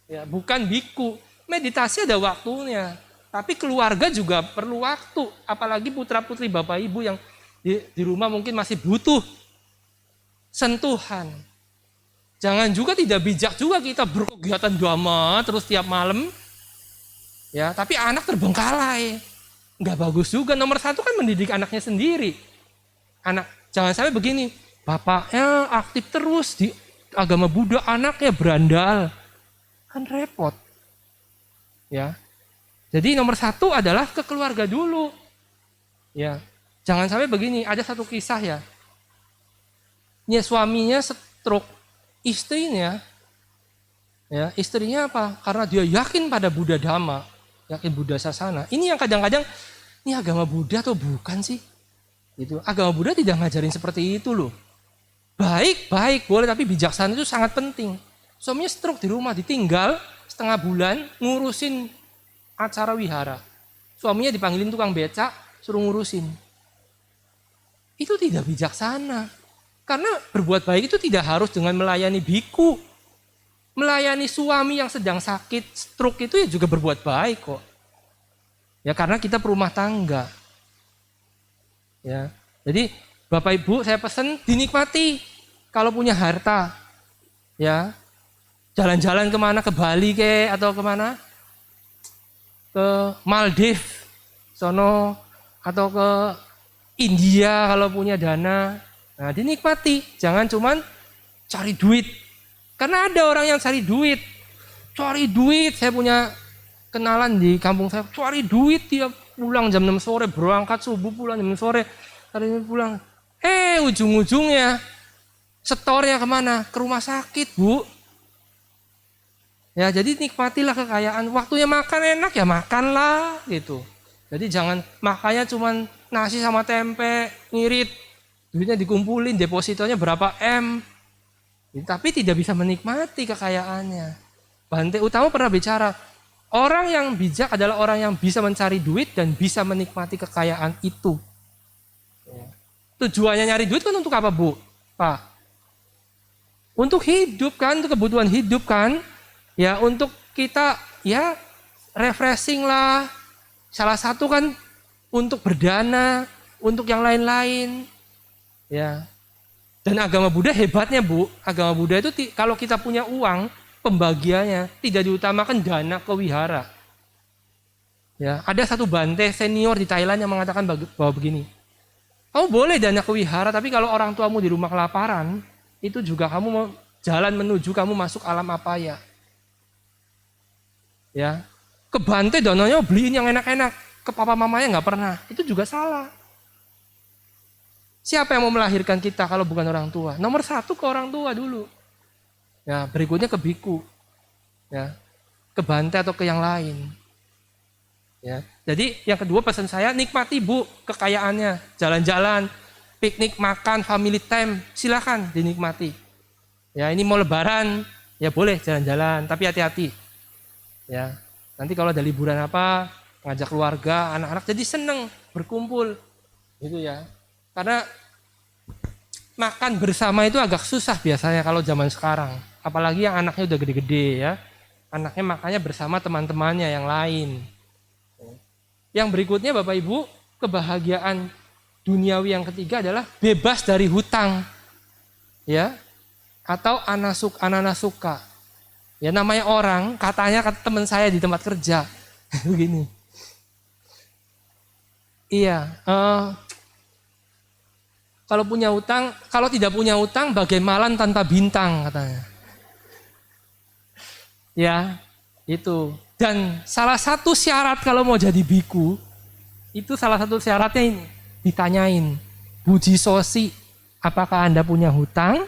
Speaker 1: Ya, bukan biku. Meditasi ada waktunya. Tapi keluarga juga perlu waktu. Apalagi putra-putri Bapak Ibu yang di rumah mungkin masih butuh sentuhan. Jangan juga tidak bijak juga kita berkegiatan drama terus tiap malam. Ya, tapi anak terbengkalai. Nggak bagus juga. Nomor satu kan mendidik anaknya sendiri. Anak, jangan sampai begini. Bapaknya aktif terus di agama Buddha, anaknya berandal. Kan repot. Ya. Jadi nomor satu adalah ke keluarga dulu. Ya. Jangan sampai begini, ada satu kisah ya. Suaminya stroke, istrinya apa? Karena dia yakin pada Buddha Dhamma, yakin Buddha Sasana. Ini yang kadang-kadang, ini agama Buddha atau bukan sih? Gitu. Agama Buddha tidak ngajarin seperti itu loh. Baik, boleh, tapi bijaksana itu sangat penting. Suaminya stroke di rumah, ditinggal setengah bulan ngurusin acara wihara. Suaminya dipanggilin tukang becak, suruh ngurusin. Itu tidak bijaksana. Karena berbuat baik itu tidak harus dengan melayani biku. Melayani suami yang sedang sakit, stroke itu ya juga berbuat baik kok. Ya karena kita perumah tangga. Ya. Jadi Bapak Ibu saya pesan dinikmati kalau punya harta. Ya. Jalan-jalan kemana, ke Bali atau kemana? Ke Maldives, sono, atau ke India kalau punya dana. Nah dinikmati, jangan cuman cari duit. Karena ada orang yang cari duit. Saya punya kenalan di kampung saya, cari duit dia pulang jam 6 sore, berangkat subuh pulang jam 6 sore. Hari ini pulang. Ujung-ujungnya setornya kemana? Ke rumah sakit, Bu. Ya jadi nikmatilah kekayaan. Waktunya makan enak ya makanlah gitu. Jadi jangan makanya cuman nasi sama tempe, ngirit, duitnya dikumpulin, depositonya berapa M. Tapi tidak bisa menikmati kekayaannya. Bante Utama pernah bicara, orang yang bijak adalah orang yang bisa mencari duit dan bisa menikmati kekayaan itu. Tujuannya nyari duit kan untuk apa, Bu? Pak? Untuk hidup kan, untuk kebutuhan hidup kan. Ya untuk kita ya refreshing lah. Salah satu kan untuk berdana, untuk yang lain-lain. Ya. Dan agama Buddha hebatnya, Bu. Agama Buddha itu kalau kita punya uang, pembagiannya tidak diutamakan dana ke wihara. Ya, ada satu bante senior di Thailand yang mengatakan bahwa begini. Kamu boleh dana ke wihara, tapi kalau orang tuamu di rumah kelaparan, itu juga kamu mau jalan menuju kamu masuk alam apaya. Ya. Ke bante dananya beliin yang enak-enak, ke papa mamanya nggak pernah. Itu juga salah. Siapa yang mau melahirkan kita kalau bukan orang tua? Nomor satu ke orang tua dulu. Ya, berikutnya ke biku. Ya, ke bante atau ke yang lain. Ya, jadi yang kedua pesan saya nikmati, Bu, kekayaannya, jalan-jalan, piknik, makan, family time, silakan dinikmati. Ya, ini mau lebaran, ya boleh jalan-jalan, tapi hati-hati. Ya, nanti kalau ada liburan apa, ngajak keluarga, anak-anak jadi seneng berkumpul, gitu ya. Karena makan bersama itu agak susah biasanya kalau zaman sekarang. Apalagi yang anaknya udah gede-gede ya. Anaknya makannya bersama teman-temannya yang lain. Yang berikutnya Bapak Ibu, kebahagiaan duniawi yang ketiga adalah bebas dari hutang. Ya. Atau ananasuka. Ya namanya orang, katanya kata teman saya di tempat kerja. Begini. Iya, Kalau tidak punya utang bagai malam tanpa bintang katanya. Ya, itu. Dan salah satu syarat kalau mau jadi biku, itu salah satu syaratnya ini, ditanyain, Buji Sosi, apakah Anda punya hutang?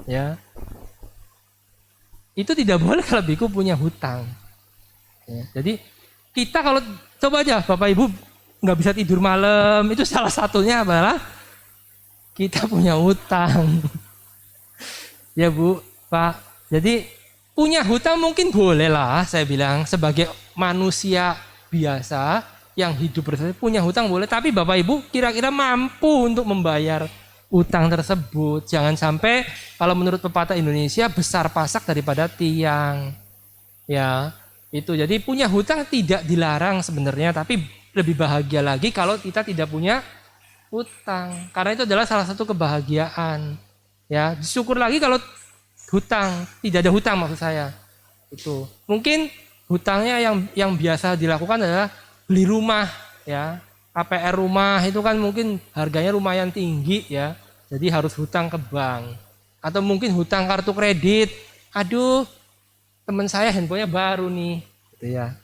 Speaker 1: Ya. Itu tidak boleh kalau biku punya hutang. Ya, jadi kita kalau coba aja Bapak Ibu nggak bisa tidur malam, itu salah satunya adalah kita punya hutang. Ya Bu, Pak. Jadi punya hutang mungkin boleh lah, saya bilang sebagai manusia biasa yang hidup bersama punya hutang boleh, tapi Bapak Ibu kira-kira mampu untuk membayar utang tersebut. Jangan sampai kalau menurut pepatah Indonesia besar pasak daripada tiang. Ya, itu. Jadi punya hutang tidak dilarang sebenarnya, tapi lebih bahagia lagi kalau kita tidak punya hutang. Karena itu adalah salah satu kebahagiaan. Ya, syukur lagi kalau hutang, tidak ada hutang maksud saya. Itu. Mungkin hutangnya yang biasa dilakukan adalah beli rumah, ya. KPR rumah itu kan mungkin harganya lumayan tinggi ya. Jadi harus hutang ke bank. Atau mungkin hutang kartu kredit. Aduh, teman saya handphonenya baru nih, gitu ya.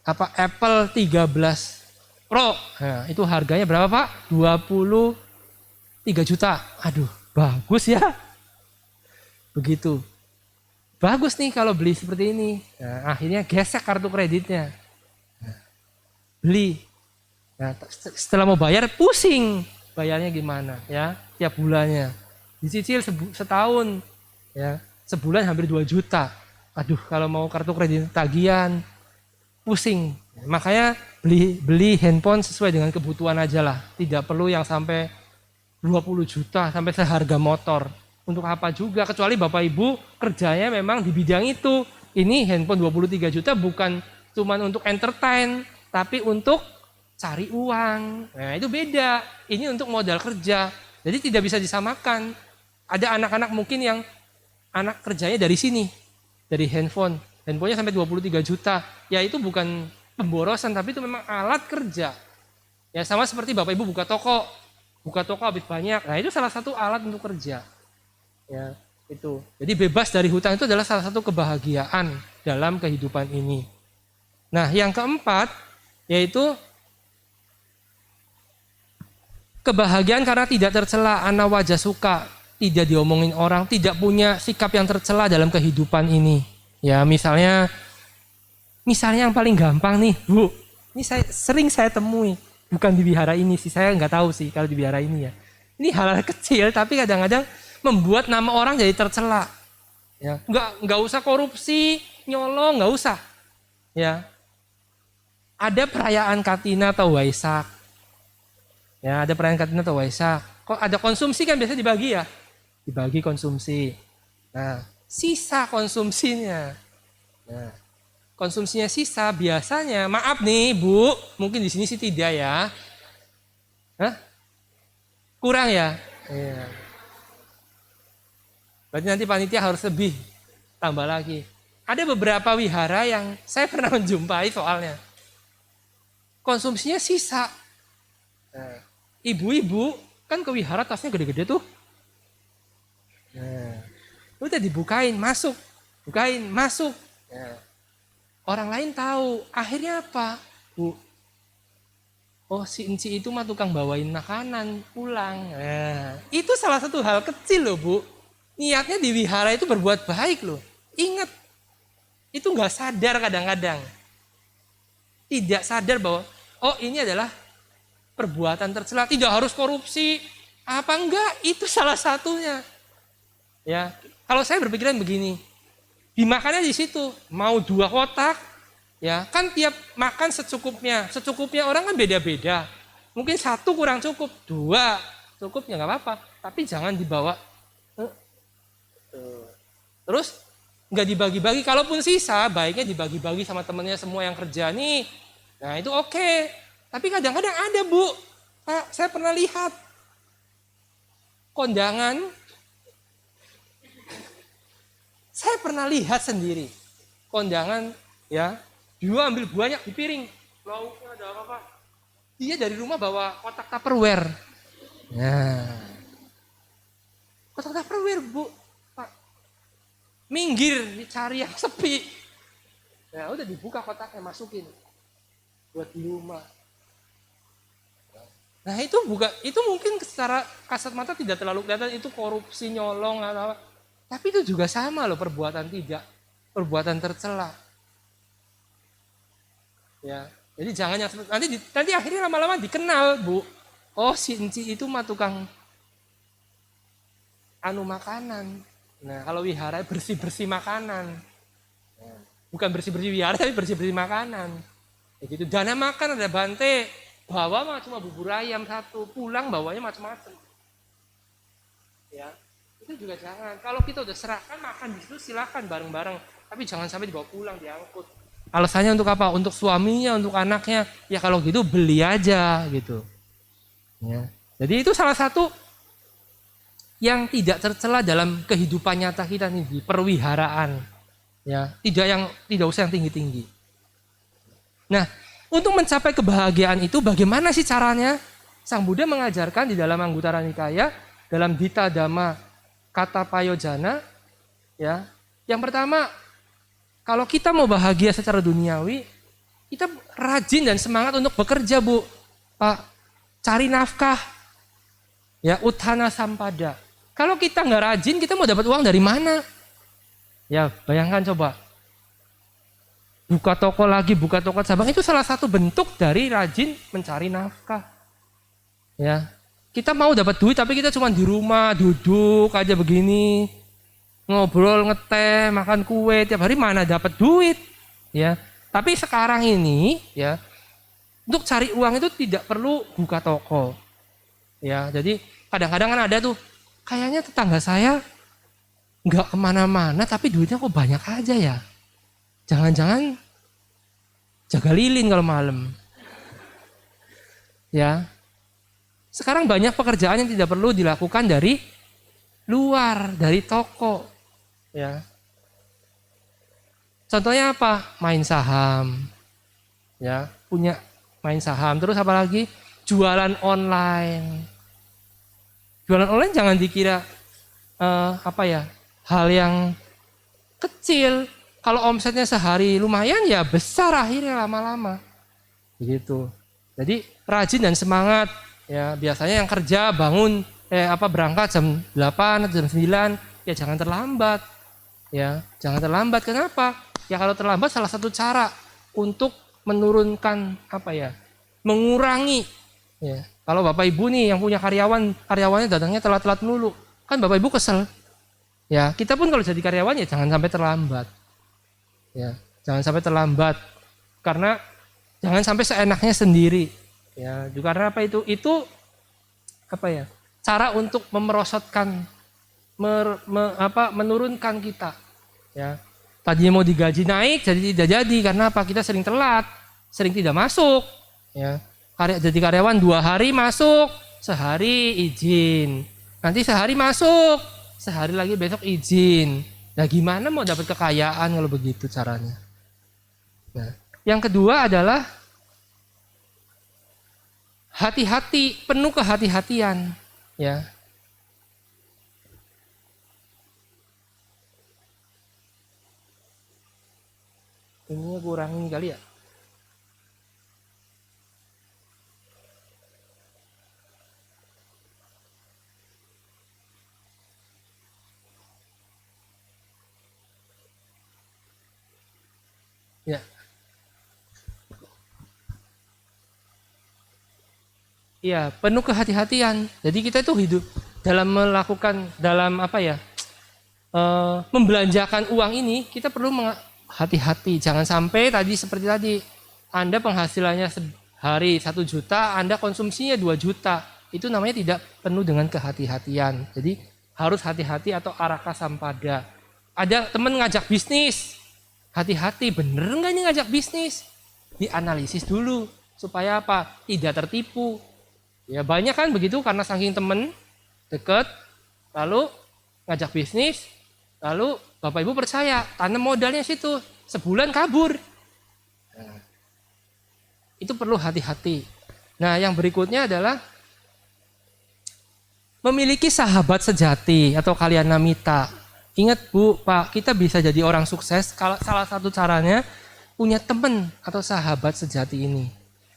Speaker 1: Apple 13 Pro. Nah, itu harganya berapa, Pak? 23 juta. Aduh, bagus ya. Begitu. Bagus nih kalau beli seperti ini. Nah, akhirnya gesek kartu kreditnya. Nah, beli. Nah, setelah mau bayar pusing. Bayarnya gimana ya? Tiap bulannya. Dicicil setahun. Ya, sebulan hampir 2 juta. Aduh, kalau mau kartu kredit tagihan pusing. Makanya beli handphone sesuai dengan kebutuhan aja lah. Tidak perlu yang sampai 20 juta sampai seharga motor. Untuk apa juga, kecuali Bapak Ibu kerjanya memang di bidang itu. Ini handphone 23 juta bukan cuma untuk entertain, tapi untuk cari uang. Nah, itu beda. Ini untuk modal kerja. Jadi tidak bisa disamakan. Ada anak-anak mungkin yang anak kerjanya dari sini, dari handphone. Handphonenya sampai 23 juta. Ya itu bukan pemborosan, tapi itu memang alat kerja. Ya sama seperti Bapak Ibu buka toko habis banyak. Nah, itu salah satu alat untuk kerja. Ya, itu. Jadi bebas dari hutang itu adalah salah satu kebahagiaan dalam kehidupan ini. Nah, yang keempat yaitu kebahagiaan karena tidak tercela, ana wajah suka, tidak diomongin orang, tidak punya sikap yang tercela dalam kehidupan ini. Ya, misalnya yang paling gampang nih, Bu. Ini sering saya temui, bukan di wihara ini sih, saya nggak tahu sih kalau di wihara ini ya. Ini hal-hal kecil tapi kadang-kadang membuat nama orang jadi tercela. Ya, nggak usah korupsi, nyolong, nggak usah. Ya, ada perayaan Katina atau Waisak. Ya, ada perayaan Katina atau Waisak. Kok ada konsumsi kan biasa dibagi ya, dibagi konsumsi. Nah, sisa konsumsinya. Nah, konsumsinya sisa biasanya, maaf nih Bu, mungkin di sini sih tidak ya. Hah? Kurang ya? Iya. Berarti nanti panitia harus lebih tambah lagi. Ada beberapa wihara yang saya pernah menjumpai soalnya. Konsumsinya sisa. Nah, ibu-ibu kan ke wihara tasnya gede-gede tuh. Nah, udah dibukain, masuk. Bukain, masuk. Nah, orang lain tahu. Akhirnya apa? Bu, oh si Enci itu mah tukang bawain makanan pulang. Nah, itu salah satu hal kecil loh Bu. Niatnya di wihara itu berbuat baik loh. Ingat, itu nggak sadar kadang-kadang. Tidak sadar bahwa, oh ini adalah perbuatan tercela. Tidak harus korupsi. Apa enggak, itu salah satunya. Ya, kalau saya berpikiran begini, dimakannya di situ. Mau 2 kotak, ya kan tiap makan secukupnya. Secukupnya orang kan beda-beda. Mungkin 1 kurang cukup, 2 cukup ya nggak apa-apa. Tapi jangan dibawa. Terus nggak dibagi-bagi. Kalaupun sisa, baiknya dibagi-bagi sama temennya semua yang kerja nih. Nah itu oke. Tapi kadang-kadang ada Bu, Pak, saya pernah lihat kondangan. Saya pernah lihat sendiri kondangan, ya, dia ambil banyak di piring. Lauknya ada apa-apa? dia dari rumah bawa kotak Tupperware. Nah, kotak Tupperware Bu, Pak. Minggir, dicari yang sepi. Nah, udah dibuka kotaknya, masukin buat di rumah. Nah, itu mungkin secara kasat mata tidak terlalu kelihatan itu korupsi, nyolong atau apa. Tapi itu juga sama loh, perbuatan tercela. Ya, jadi jangan yang nanti akhirnya lama-lama dikenal, Bu. Oh, si Enci itu mah tukang makanan. Nah, kalau wihara bersih-bersih makanan. Nah, bukan bersih-bersih wihara, tapi bersih-bersih makanan. Ya gitu. Dana makan ada Bante, bawa mah cuma bubur ayam satu, pulang bawanya macam-macam. Ya, itu juga jangan. Kalau kita udah serahkan makan di situ silakan bareng-bareng, tapi jangan sampai dibawa pulang, diangkut. Alasannya untuk apa? Untuk suaminya, untuk anaknya. Ya kalau gitu beli aja gitu. Ya. Jadi itu salah satu yang tidak tercela dalam kehidupan nyata kita nih di perwiharaan. Ya, tidak usah yang tinggi-tinggi. Nah, untuk mencapai kebahagiaan itu bagaimana sih caranya? Sang Buddha mengajarkan di dalam Anggutara Nikaya, dalam Dita Dhamma Kata Payojana, ya. Yang pertama, kalau kita mau bahagia secara duniawi, kita rajin dan semangat untuk bekerja, Bu. Pak, cari nafkah. Ya, uthana sampada. Kalau kita nggak rajin, kita mau dapat uang dari mana? Ya, bayangkan coba. Buka toko lagi, buka toko cabang, itu salah satu bentuk dari rajin mencari nafkah. Ya, kita mau dapat duit, tapi kita cuma di rumah, duduk aja begini, ngobrol, ngeteh, makan kue, tiap hari mana dapat duit. Ya, tapi sekarang ini, ya, untuk cari uang itu tidak perlu buka toko. Ya, jadi kadang-kadang kan ada tuh, kayaknya tetangga saya nggak kemana-mana tapi duitnya kok banyak aja ya. Jangan-jangan jaga lilin kalau malam. Ya. Sekarang banyak pekerjaan yang tidak perlu dilakukan dari luar, dari toko. Ya. Contohnya apa? Main saham. Ya, punya main saham. Terus apa lagi? Jualan online. Jualan online jangan dikira hal yang kecil. Kalau omsetnya sehari lumayan ya besar akhirnya lama-lama. Begitu. Jadi rajin dan semangat. Ya, biasanya yang kerja berangkat jam 8 atau jam 9, ya jangan terlambat. Ya, jangan terlambat. Kenapa? Ya kalau terlambat salah satu cara untuk menurunkan mengurangi. Ya. Kalau Bapak Ibu nih yang punya karyawannya datangnya telat-telat melulu, kan Bapak Ibu kesel. Ya, kita pun kalau jadi karyawan ya jangan sampai terlambat. Ya, jangan sampai terlambat. Karena jangan sampai seenaknya sendiri. Ya, juga karena apa itu? Itu cara untuk memerosotkan menurunkan kita. Ya. Tadinya mau digaji naik jadi tidak jadi karena apa? Kita sering telat, sering tidak masuk. Ya. Jadi karyawan 2 hari masuk, sehari izin. Nanti sehari masuk, sehari lagi besok izin. Nah gimana mau dapat kekayaan kalau begitu caranya? Nah, yang kedua adalah hati-hati, penuh kehati-hatian. Ya. Ini kurangin kali ya. Ya. Iya, penuh kehati-hatian. Jadi kita itu hidup dalam membelanjakan uang ini, kita perlu hati-hati. Jangan sampai seperti tadi, Anda penghasilannya sehari 1 juta, Anda konsumsinya 2 juta. Itu namanya tidak penuh dengan kehati-hatian. Jadi harus hati-hati atau araka sampada. Ada teman ngajak bisnis, hati-hati, bener nggak ini ngajak bisnis? Dianalisis dulu supaya apa? Tidak tertipu. Ya banyak kan begitu karena saking temen deket, lalu ngajak bisnis, lalu Bapak Ibu percaya, tanam modalnya situ, sebulan kabur. Nah, itu perlu hati-hati. Nah, yang berikutnya adalah memiliki sahabat sejati atau kalyanamita. Ingat Bu, Pak, kita bisa jadi orang sukses kalau salah satu caranya punya teman atau sahabat sejati ini.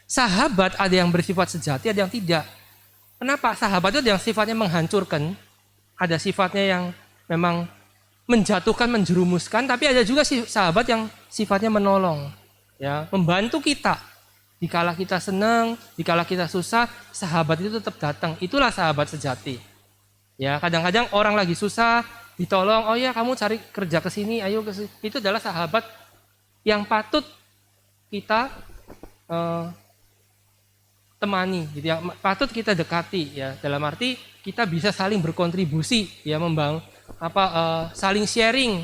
Speaker 1: Sahabat ada yang bersifat sejati, ada yang tidak. Kenapa? Sahabat itu ada yang sifatnya menghancurkan, ada sifatnya yang memang menjatuhkan, menjerumuskan, tapi ada juga sahabat yang sifatnya menolong, ya, membantu kita. Dikala kita senang, dikala kita susah, sahabat itu tetap datang. Itulah sahabat sejati. Ya, kadang-kadang orang lagi susah, ditolong, oh ya kamu cari kerja ke sini, ayo ke sini. Itu adalah sahabat yang patut kita temani, gitu ya, patut kita dekati, ya, dalam arti kita bisa saling berkontribusi, ya, membangun saling sharing,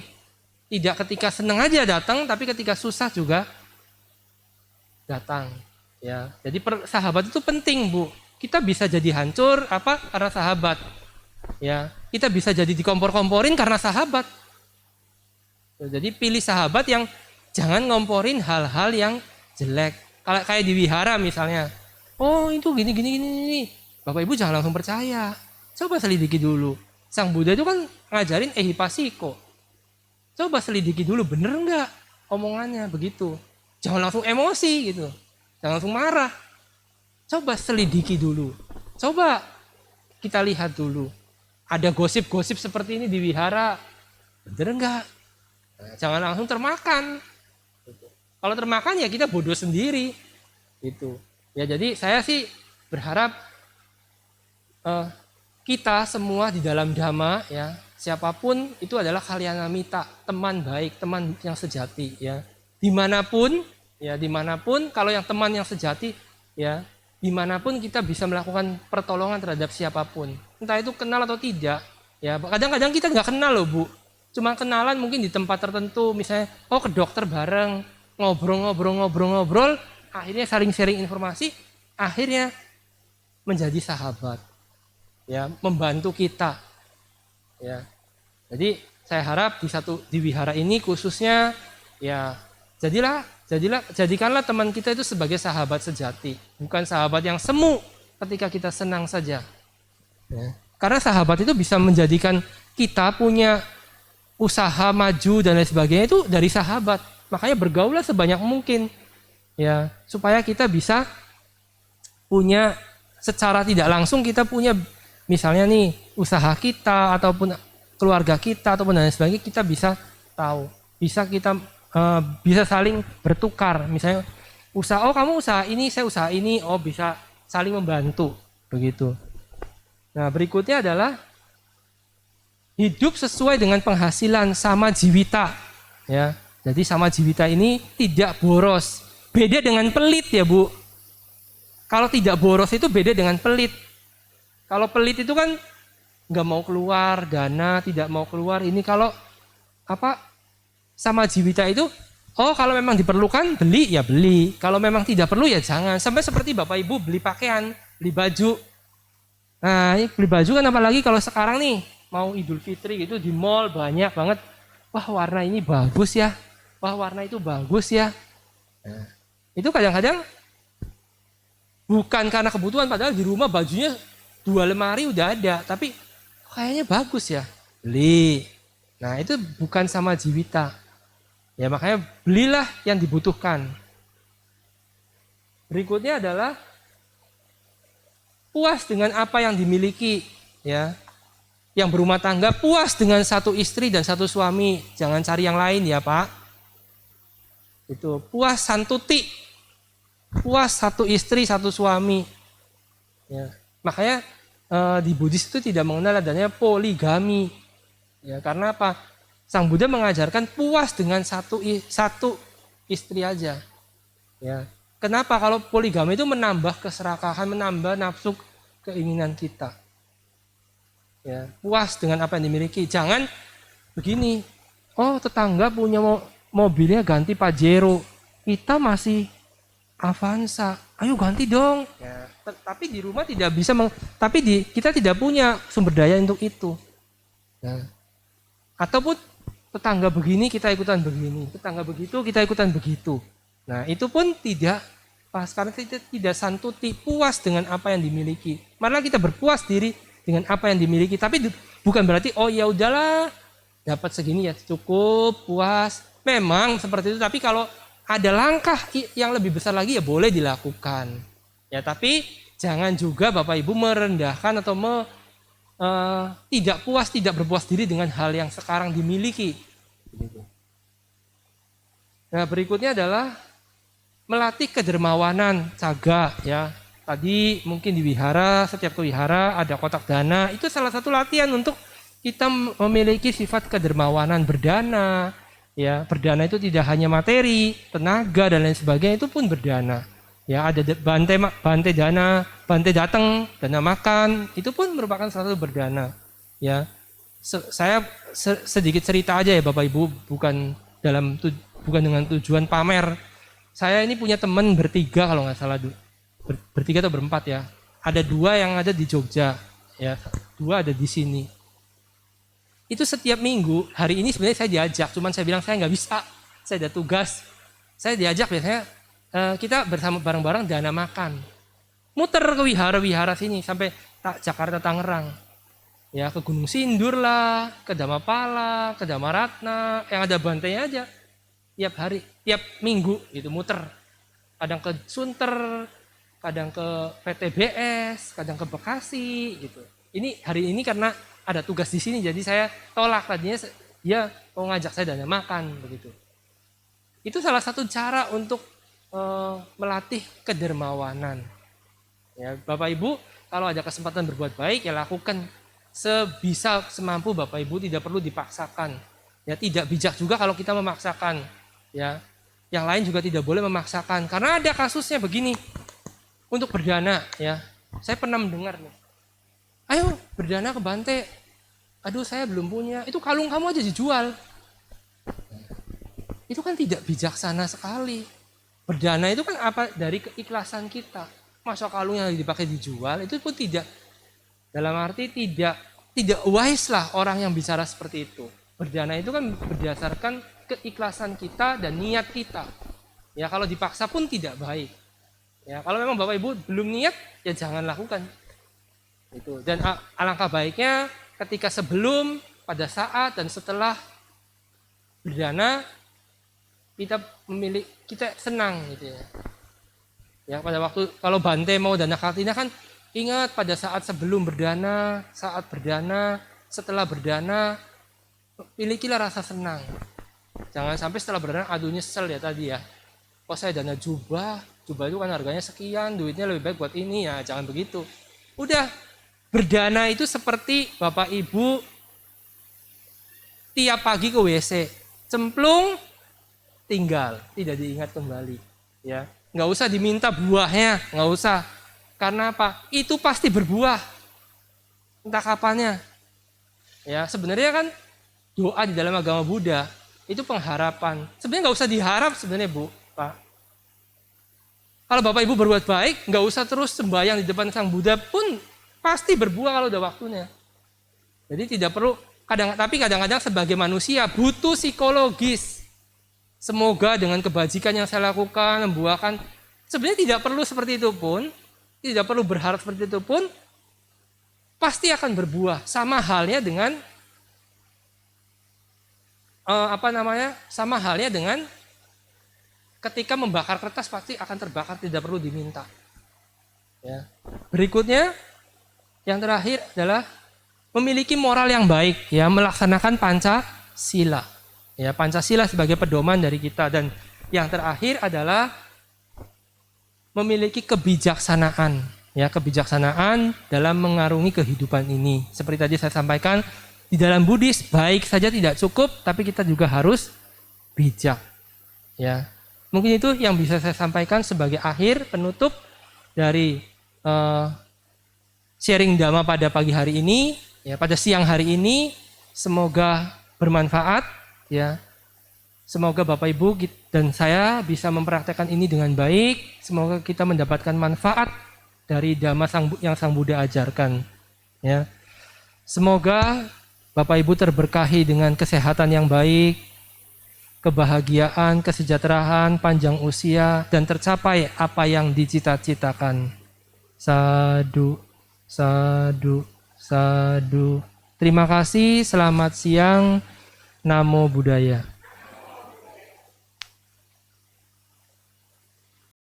Speaker 1: tidak ketika senang aja datang, tapi ketika susah juga datang, ya. Jadi sahabat itu penting Bu. Kita bisa jadi hancur karena sahabat, ya. Kita bisa jadi dikompor-komporin karena sahabat. Jadi pilih sahabat yang jangan ngomporin hal-hal yang jelek. Kalau kayak di wihara misalnya. Oh itu gini. Bapak Ibu jangan langsung percaya. Coba selidiki dulu. Sang Buddha itu kan ngajarin ehipasiko. Coba selidiki dulu bener nggak omongannya begitu. Jangan langsung emosi gitu. Jangan langsung marah. Coba selidiki dulu. Coba kita lihat dulu. Ada gosip-gosip seperti ini di wihara. Bener nggak? Nah, jangan langsung termakan. Kalau termakan ya kita bodoh sendiri. Gitu. Ya jadi saya sih berharap kita semua di dalam Dhamma, ya, siapapun itu adalah kalyanamita, teman baik, teman yang sejati, ya. Dimanapun kalau yang teman yang sejati, ya, dimanapun kita bisa melakukan pertolongan terhadap siapapun, entah itu kenal atau tidak, ya. Kadang-kadang kita nggak kenal loh Bu, cuma kenalan mungkin di tempat tertentu, misalnya ke dokter bareng, ngobrol, akhirnya saling sharing informasi, akhirnya menjadi sahabat, ya, membantu kita, ya. Jadi saya harap di wihara ini khususnya, ya, jadikanlah teman kita itu sebagai sahabat sejati, bukan sahabat yang semu ketika kita senang saja, ya. Karena sahabat itu bisa menjadikan kita punya usaha maju dan lain sebagainya itu dari sahabat. Makanya bergaullah sebanyak mungkin, ya, supaya kita bisa punya secara tidak langsung, kita punya misalnya nih usaha kita ataupun keluarga kita ataupun dan sebagainya, kita bisa tahu, kita bisa saling bertukar, misalnya kamu usaha ini, saya usaha ini, bisa saling membantu begitu. Nah berikutnya adalah hidup sesuai dengan penghasilan sama jiwita, ya. Jadi sama jiwita ini tidak boros. Beda dengan pelit ya Bu. Kalau tidak boros itu beda dengan pelit. Kalau pelit itu kan nggak mau keluar dana, tidak mau keluar ini. Kalau sama jiwita itu, kalau memang diperlukan beli ya beli. Kalau memang tidak perlu ya jangan. Sampai seperti Bapak Ibu beli pakaian, beli baju. Nah beli baju kan apalagi kalau sekarang nih mau Idul Fitri gitu di mall banyak banget. Wah warna ini bagus ya. Wah warna itu bagus ya. Nah, itu kadang-kadang bukan karena kebutuhan, padahal di rumah bajunya 2 lemari udah ada, tapi kayaknya bagus ya, beli. Nah itu bukan sama jiwita, ya, makanya belilah yang dibutuhkan. Berikutnya adalah puas dengan apa yang dimiliki, ya. Yang berumah tangga puas dengan 1 istri dan 1 suami, jangan cari yang lain ya Pak. Itu puas santuti, puas 1 istri 1 suami, ya. Makanya di Buddhis itu tidak mengenal adanya poligami, ya, karena apa? Sang Buddha mengajarkan puas dengan satu istri aja, ya. Kenapa? Kalau poligami itu menambah keserakahan, menambah nafsu keinginan kita, ya. Puas dengan apa yang dimiliki, jangan begini, tetangga punya mobilnya ganti Pajero, kita masih Avanza, ayo ganti dong. Ya, tapi di rumah tidak bisa, kita tidak punya sumber daya untuk itu. Ya. Ataupun tetangga begini kita ikutan begini, tetangga begitu kita ikutan begitu. Nah itu pun tidak karena kita tidak santuti, puas dengan apa yang dimiliki. Malah kita berpuas diri dengan apa yang dimiliki, tapi bukan berarti oh ya udahlah dapat segini ya cukup puas. Memang seperti itu, tapi kalau ada langkah yang lebih besar lagi ya boleh dilakukan. Ya, tapi jangan juga Bapak Ibu merendahkan atau tidak puas, tidak berpuas diri dengan hal yang sekarang dimiliki. Nah, berikutnya adalah melatih kedermawanan, caga ya. Tadi mungkin di wihara, setiap ke wihara ada kotak dana, itu salah satu latihan untuk kita memiliki sifat kedermawanan berdana. Ya, berdana itu tidak hanya materi, tenaga dan lain sebagainya, itu pun berdana. Ya, ada bante dana, bante datang, dana makan, itu pun merupakan salah satu berdana. Ya. Saya sedikit cerita aja ya Bapak Ibu, bukan dengan tujuan pamer. Saya ini punya teman bertiga kalau nggak salah, bertiga atau berempat ya. Ada 2 yang ada di Jogja, ya 2 ada di sini. Itu setiap minggu, hari ini sebenarnya saya diajak, cuman saya bilang saya nggak bisa, saya ada tugas. Saya diajak biasanya kita bersama bareng-bareng dana makan, muter ke wihara-wihara sini sampai Jakarta Tangerang, ya ke Gunung Sindur lah, ke Damapala, ke Damaratna, yang ada bantainya aja. Tiap hari, tiap minggu gitu muter. Kadang ke Sunter, kadang ke PTBS, kadang ke Bekasi gitu. Ini hari ini karena ada tugas di sini jadi saya tolak, tadinya dia mau ngajak saya dana makan begitu. Itu salah satu cara untuk melatih kedermawanan. Ya, Bapak Ibu kalau ada kesempatan berbuat baik ya lakukan sebisa semampu Bapak Ibu, tidak perlu dipaksakan. Ya, tidak bijak juga kalau kita memaksakan. Ya, yang lain juga tidak boleh memaksakan karena ada kasusnya begini. Untuk berdana ya, saya pernah mendengar nih. Ayo berdana ke Bante. Aduh saya belum punya. Itu kalung kamu aja dijual. Itu kan tidak bijaksana sekali. Berdana itu kan apa dari keikhlasan kita. Masa kalung yang dipakai dijual itu pun tidak, dalam arti tidak wise lah orang yang bicara seperti itu. Berdana itu kan berdasarkan keikhlasan kita dan niat kita. Ya kalau dipaksa pun tidak baik. Ya kalau memang Bapak Ibu belum niat ya jangan lakukan. Itu. Dan alangkah baiknya ketika sebelum, pada saat dan setelah berdana kita senang gitu ya. Ya pada waktu kalau Bante mau dana kartina kan ingat pada saat sebelum berdana, saat berdana, setelah berdana milikilah rasa senang. Jangan sampai setelah berdana aduh nyesel ya tadi ya. Kok saya dana jubah itu kan harganya sekian, duitnya lebih baik buat ini ya, jangan begitu. Udah, berdana itu seperti Bapak Ibu tiap pagi ke WC, cemplung, tinggal, tidak diingat kembali. Ya, nggak usah diminta buahnya, nggak usah. Karena apa? Itu pasti berbuah. Entah kapannya. Ya, sebenarnya kan doa di dalam agama Buddha itu pengharapan. Sebenarnya nggak usah diharap sebenarnya Bu, Pak. Kalau Bapak Ibu berbuat baik, nggak usah terus sembahyang di depan Sang Buddha pun pasti berbuah kalau udah waktunya. Jadi tidak perlu, tapi kadang-kadang sebagai manusia butuh psikologis. Semoga dengan kebajikan yang saya lakukan, membuahkan, sebenarnya tidak perlu seperti itu pun, tidak perlu berharap seperti itu pun, pasti akan berbuah. Sama halnya dengan, sama halnya dengan ketika membakar kertas pasti akan terbakar, tidak perlu diminta. Ya. Berikutnya, yang terakhir adalah memiliki moral yang baik, ya, melaksanakan Pancasila. Ya, Pancasila sebagai pedoman dari kita. Dan yang terakhir adalah memiliki kebijaksanaan, ya, kebijaksanaan dalam mengarungi kehidupan ini. Seperti tadi saya sampaikan, di dalam Buddhis baik saja tidak cukup, tapi kita juga harus bijak. Ya. Mungkin itu yang bisa saya sampaikan sebagai akhir penutup dari sharing Dhamma pada pagi hari ini, ya, pada siang hari ini. Semoga bermanfaat, ya. Semoga Bapak Ibu dan saya bisa mempraktekkan ini dengan baik. Semoga kita mendapatkan manfaat dari Dhamma yang Sang Buddha ajarkan, ya. Semoga Bapak Ibu terberkahi dengan kesehatan yang baik, kebahagiaan, kesejahteraan, panjang usia, dan tercapai apa yang dicita-citakan. Sadu, sadu, sadu. Terima kasih, selamat siang, Namo Buddhaya.